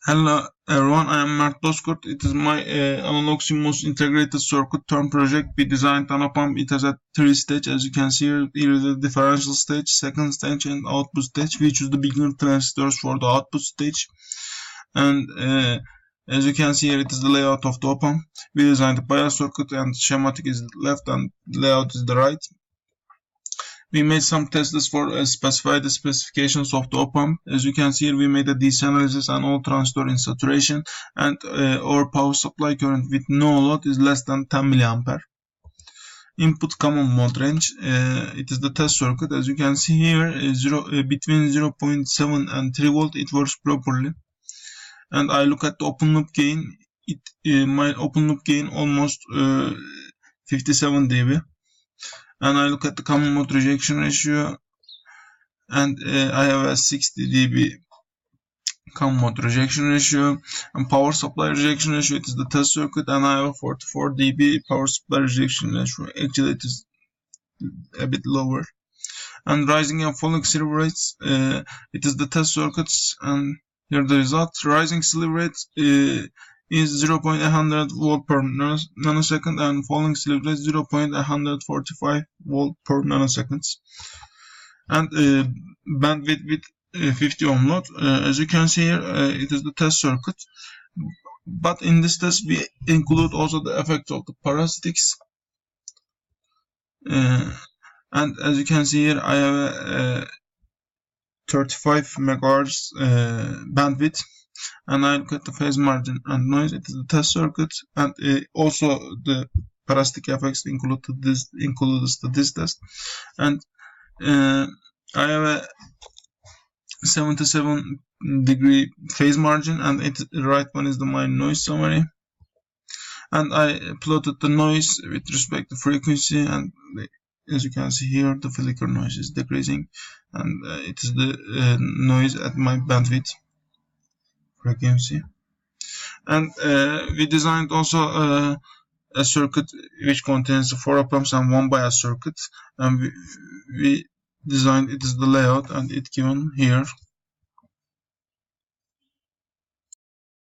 Hello everyone, I am Mert Bozkurt. It is my analog CMOS integrated circuit term project. We designed an op-amp. It has a three stage. As you can see here is the differential stage, second stage, and output stage. We choose the bigger transistors for the output stage. And as you can see here, it is the layout of the op-amp. We designed the bias circuit, and schematic is the left and layout is the right. We made some tests for specify the specifications of the op-amp. As you can see here, we made a DC analysis and all transistor in saturation, and our power supply current with no load is less than 10 mA. Input common mode range, it is the test circuit. As you can see here, between 0.7 and 3 volt it works properly. And I look at the open loop gain. My open loop gain almost 57 dB. And I look at the common mode rejection ratio, and I have a 60 dB common mode rejection ratio. And power supply rejection ratio, it is the test circuit, and I have a 44 dB power supply rejection ratio. Actually it is a bit lower. And rising and falling slew rates, it is the test circuits, and here the result. Rising slew rate is 0.100 volt per nanosecond, and falling slew rate 0.145 volt per nanosecond. And bandwidth with 50 ohm load. As you can see here, it is the test circuit. But in this test, we include also the effect of the parasitics. And as you can see here, I have a 35 megahertz bandwidth. And I look at the phase margin and noise. It is the test circuit, and also the parasitic effects included this test. And I have a 77 degree phase margin, and the right one is my noise summary. And I plotted the noise with respect to frequency, and as you can see here, the flicker noise is decreasing, and it is the noise at my bandwidth frequency. And we designed also a circuit which contains 4 op-amps and 1 bias circuit, and we designed it is the layout, and it given here.